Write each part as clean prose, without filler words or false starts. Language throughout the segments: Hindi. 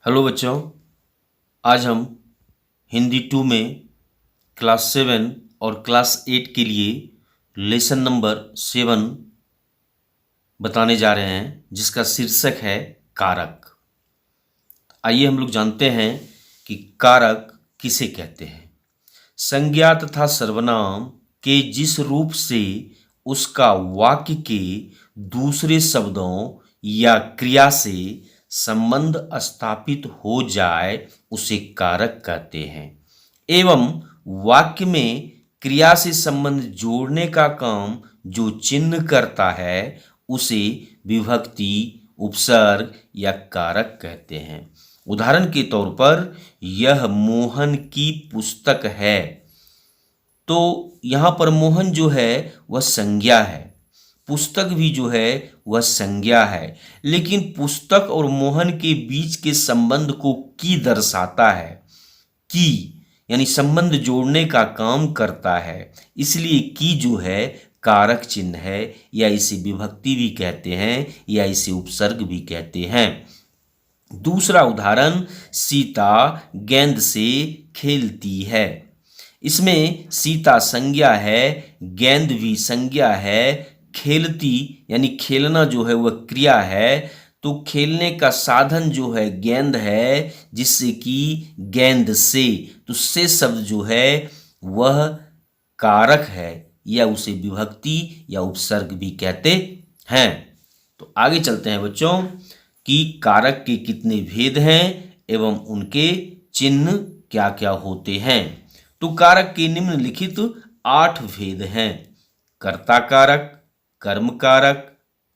हेलो बच्चों, आज हम हिंदी 2 में क्लास 7 और क्लास 8 के लिए लेसन नंबर 7 बताने जा रहे हैं, जिसका शीर्षक है कारक। आइए हम लोग जानते हैं कि कारक किसे कहते हैं। संज्ञा तथा सर्वनाम के जिस रूप से उसका वाक्य के दूसरे शब्दों या क्रिया से संबंध स्थापित हो जाए उसे कारक कहते हैं, एवं वाक्य में क्रिया से संबंध जोड़ने का काम जो चिन्ह करता है उसे विभक्ति, उपसर्ग या कारक कहते हैं। उदाहरण के तौर पर यह मोहन की पुस्तक है, तो यहाँ पर मोहन जो है वह संज्ञा है, पुस्तक भी जो है वह संज्ञा है, लेकिन पुस्तक और मोहन के बीच के संबंध को की दर्शाता है। की यानी संबंध जोड़ने का काम करता है, इसलिए की जो है कारक चिन्ह है, या इसे विभक्ति भी कहते हैं या इसे उपसर्ग भी कहते हैं। दूसरा उदाहरण, सीता गेंद से खेलती है। इसमें सीता संज्ञा है, गेंद भी संज्ञा है, खेलती यानी खेलना जो है वह क्रिया है, तो खेलने का साधन जो है गेंद है, जिससे कि गेंद से, तो से शब्द जो है वह कारक है, या उसे विभक्ति या उपसर्ग भी कहते हैं। तो आगे चलते हैं बच्चों कि कारक के कितने भेद हैं एवं उनके चिन्ह क्या क्या होते हैं। तो कारक के निम्नलिखित 8 भेद हैं: कर्ता कारक, कर्म कारक,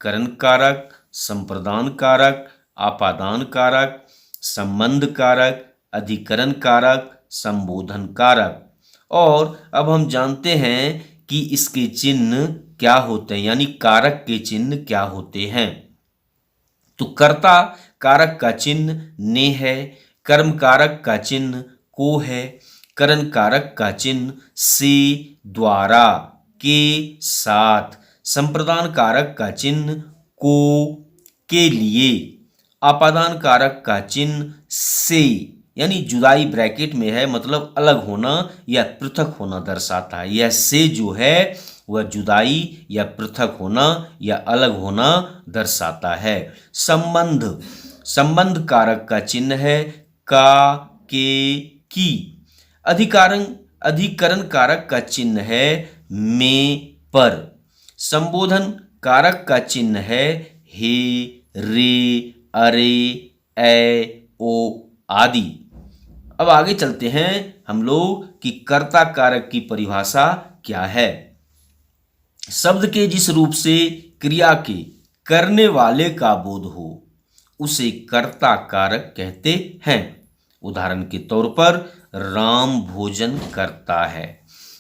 करण कारक, संप्रदान कारक, आपादान कारक, संबंध कारक, अधिकरण कारक, संबोधन कारक। और अब हम जानते हैं कि इसके चिन्ह क्या होते हैं, यानी कारक के चिन्ह क्या होते हैं। तो कर्ता कारक का चिन्ह ने है, कर्म कारक का चिन्ह को है, करण कारक का चिन्ह से, द्वारा, के, साथ, संप्रदान कारक का चिन्ह को, के लिए, आपादान कारक का चिन्ह से, यानी जुदाई ब्रैकेट में है, मतलब अलग होना या पृथक होना दर्शाता है। यह से जो है वह जुदाई या पृथक होना या अलग होना दर्शाता है। संबंध, संबंध कारक का चिन्ह है का, के, की। अधिकरण कारक का चिन्ह है में, पर। संबोधन कारक का चिन्ह है हे, रे, अरे, ए, ओ आदि। अब आगे चलते हैं हम लोग कि कर्ता कारक की परिभाषा क्या है। शब्द के जिस रूप से क्रिया के करने वाले का बोध हो उसे कर्ता कारक कहते हैं। उदाहरण के तौर पर राम भोजन करता है।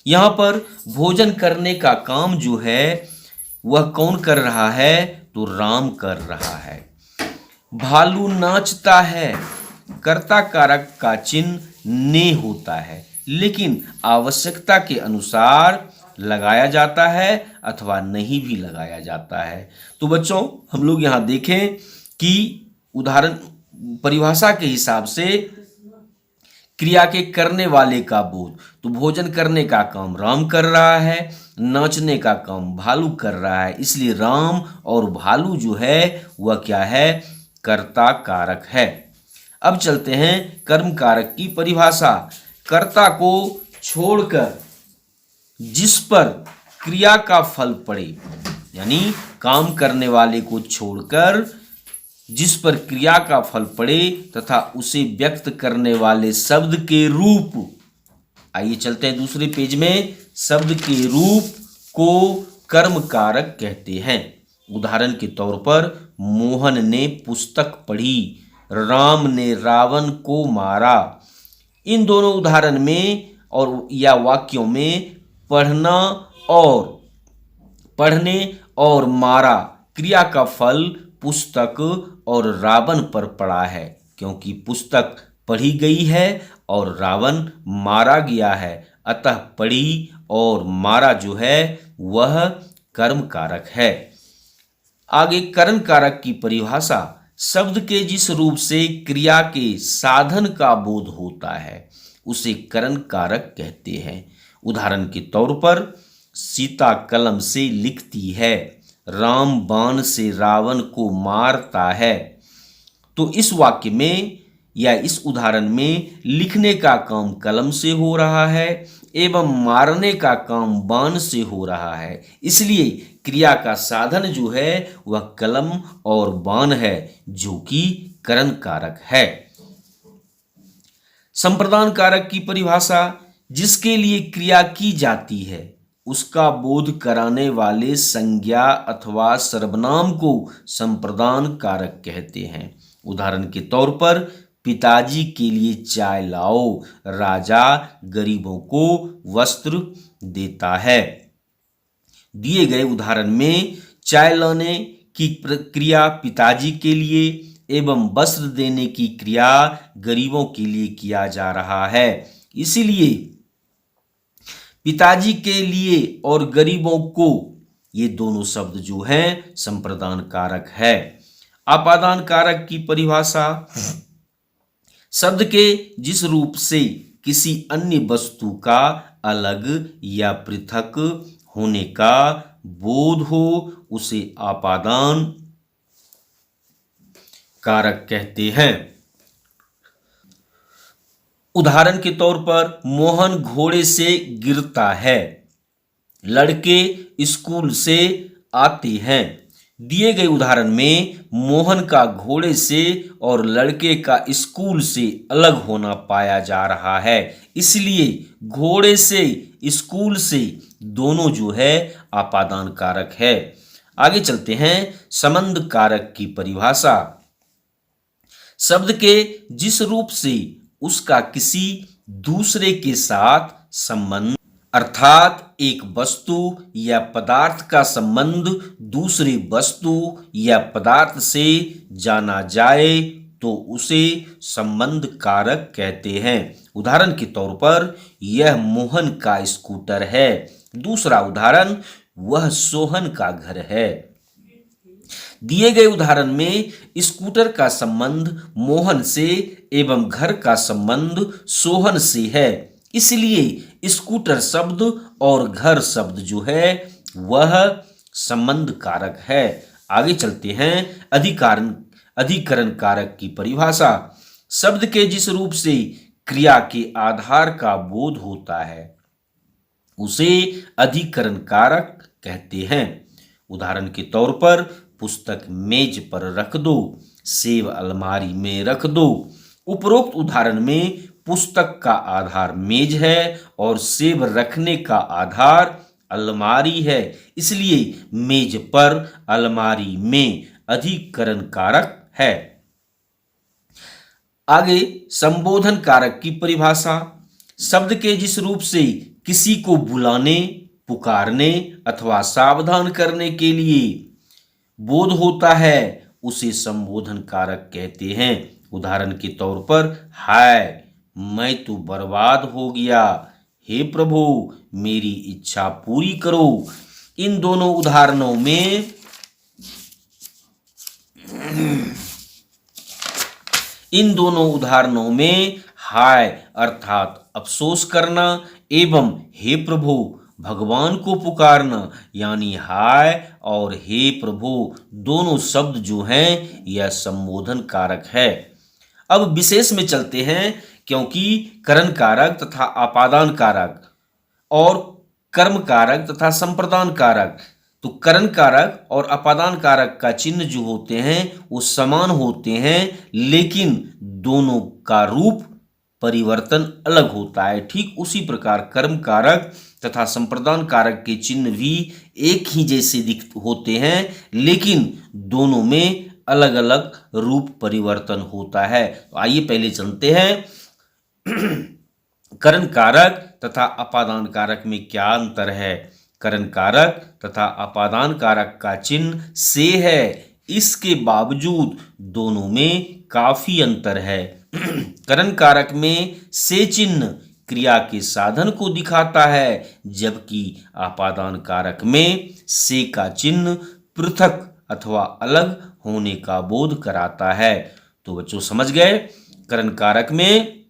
यहाँ पर भोजन करने का काम जो है वह कौन कर रहा है, तो राम कर रहा है। भालू नाचता है, कर्ता कारक का चिन्ह ने होता है, लेकिन आवश्यकता के अनुसार लगाया जाता है अथवा नहीं भी लगाया जाता है। तो बच्चों हम लोग यहाँ देखें कि उदाहरण परिभाषा के हिसाब से क्रिया के करने वाले का बोध, तो भोजन करने का काम राम कर रहा है, नाचने का काम भालू कर रहा है, इसलिए राम और भालू जो है वह क्या है, कर्ता कारक है। अब चलते हैं कर्म कारक की परिभाषा। कर्ता को छोड़कर जिस पर क्रिया का फल पड़े, यानी काम करने वाले को छोड़कर जिस पर क्रिया का फल पड़े तथा उसे व्यक्त करने वाले शब्द के रूप, आइए चलते हैं दूसरे पेज में, शब्द के रूप को कर्म कारक कहते हैं। उदाहरण के तौर पर मोहन ने पुस्तक पढ़ी, राम ने रावण को मारा। इन दोनों उदाहरण में और या वाक्यों में पढ़ना और पढ़ने और मारा क्रिया का फल पुस्तक और रावण पर पड़ा है, क्योंकि पुस्तक पढ़ी गई है और रावण मारा गया है, अतः पढ़ी और मारा जो है वह कर्म कारक है। आगे करण कारक की परिभाषा। शब्द के जिस रूप से क्रिया के साधन का बोध होता है उसे करण कारक कहते हैं। उदाहरण के तौर पर सीता कलम से लिखती है, राम बाण से रावण को मारता है। तो इस वाक्य में या इस उदाहरण में लिखने का काम कलम से हो रहा है एवं मारने का काम बाण से हो रहा है, इसलिए क्रिया का साधन जो है वह कलम और बाण है, जो कि करण कारक है। संप्रदान कारक की परिभाषा, जिसके लिए क्रिया की जाती है उसका बोध कराने वाले संज्ञा अथवा सर्वनाम को संप्रदान कारक कहते हैं। उदाहरण के तौर पर पिताजी के लिए चाय लाओ, राजा गरीबों को वस्त्र देता है। दिए गए उदाहरण में चाय लाने की क्रिया पिताजी के लिए एवं वस्त्र देने की क्रिया गरीबों के लिए किया जा रहा है, इसीलिए पिताजी के लिए और गरीबों को ये दोनों शब्द जो हैं संप्रदान कारक है। आपादान कारक की परिभाषा, शब्द के जिस रूप से किसी अन्य वस्तु का अलग या पृथक होने का बोध हो उसे आपादान कारक कहते हैं। उदाहरण के तौर पर मोहन घोड़े से गिरता है, लड़के स्कूल से आते हैं। दिए गए उदाहरण में मोहन का घोड़े से और लड़के का स्कूल से अलग होना पाया जा रहा है, इसलिए घोड़े से स्कूल से दोनों जो है आपादान कारक है। आगे चलते हैं संबंध कारक की परिभाषा, शब्द के जिस रूप से उसका किसी दूसरे के साथ संबंध अर्थात एक वस्तु या पदार्थ का संबंध दूसरी वस्तु या पदार्थ से जाना जाए तो उसे संबंध कारक कहते हैं। उदाहरण के तौर पर यह मोहन का स्कूटर है, दूसरा उदाहरण वह सोहन का घर है। दिए गए उदाहरण में स्कूटर का संबंध मोहन से एवं घर का संबंध सोहन से है, इसलिए स्कूटर शब्द और घर शब्द जो है वह संबंध कारक है। आगे चलते हैं अधिकरण कारक की परिभाषा, शब्द के जिस रूप से क्रिया के आधार का बोध होता है उसे अधिकरण कारक कहते हैं। उदाहरण के तौर पर पुस्तक मेज पर रख दो, सेब अलमारी में रख दो। उपरोक्त उदाहरण में पुस्तक का आधार मेज है और सेब रखने का आधार अलमारी है, इसलिए मेज पर अलमारी में अधिकरण कारक है। आगे संबोधन कारक की परिभाषा, शब्द के जिस रूप से किसी को बुलाने, पुकारने अथवा सावधान करने के लिए बोध होता है उसे संबोधन कारक कहते हैं। उदाहरण के तौर पर हाय मैं तो बर्बाद हो गया, हे प्रभु मेरी इच्छा पूरी करो। इन दोनों उदाहरणों में हाय अर्थात अफसोस करना एवं हे प्रभु भगवान को पुकारना यानी हाय और हे प्रभु दोनों शब्द जो हैं यह संबोधन कारक है। अब विशेष में चलते हैं, क्योंकि करण कारक तथा आपादान कारक और कर्म कारक तथा संप्रदान कारक, तो करण कारक और अपादान कारक का चिन्ह जो होते हैं वो समान होते हैं, लेकिन दोनों का रूप परिवर्तन अलग होता है। ठीक उसी प्रकार कर्म कारक तथा संप्रदान कारक के चिन्ह भी एक ही जैसे होते हैं, लेकिन दोनों में अलग अलग रूप परिवर्तन होता है। तो आइए पहले चलते हैं करण कारक तथा अपादान कारक में क्या अंतर है। करण कारक तथा अपादान कारक का चिन्ह से है, इसके बावजूद दोनों में काफी अंतर है। करण कारक में से चिन्ह क्रिया के साधन को दिखाता है, जबकि आपादान कारक में से का चिन्ह पृथक अथवा अलग होने का बोध कराता है। तो बच्चों समझ गए, करण कारक में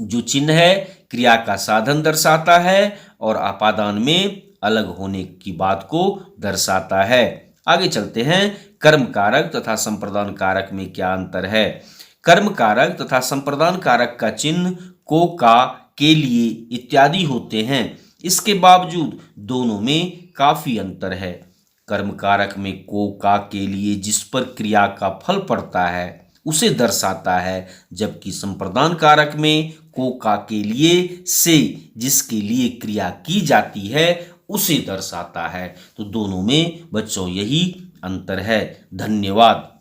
जो चिन्ह है क्रिया का साधन दर्शाता है और अपादान में अलग होने की बात को दर्शाता है। आगे चलते हैं, कर्म कारक तथा संप्रदान कारक में क्या अंतर है। कर्म कारक तथा संप्रदान कारक का चिन्ह को, का, के लिए इत्यादि होते हैं। इसके बावजूद दोनों में काफी अंतर है। कर्म कारक में को, का, के लिए जिस पर क्रिया का फल पड़ता है उसे दर्शाता है, जबकि संप्रदान कारक में को, का, के लिए से जिसके लिए क्रिया की जाती है उसे दर्शाता है। तो दोनों में बच्चों यही अंतर है। धन्यवाद।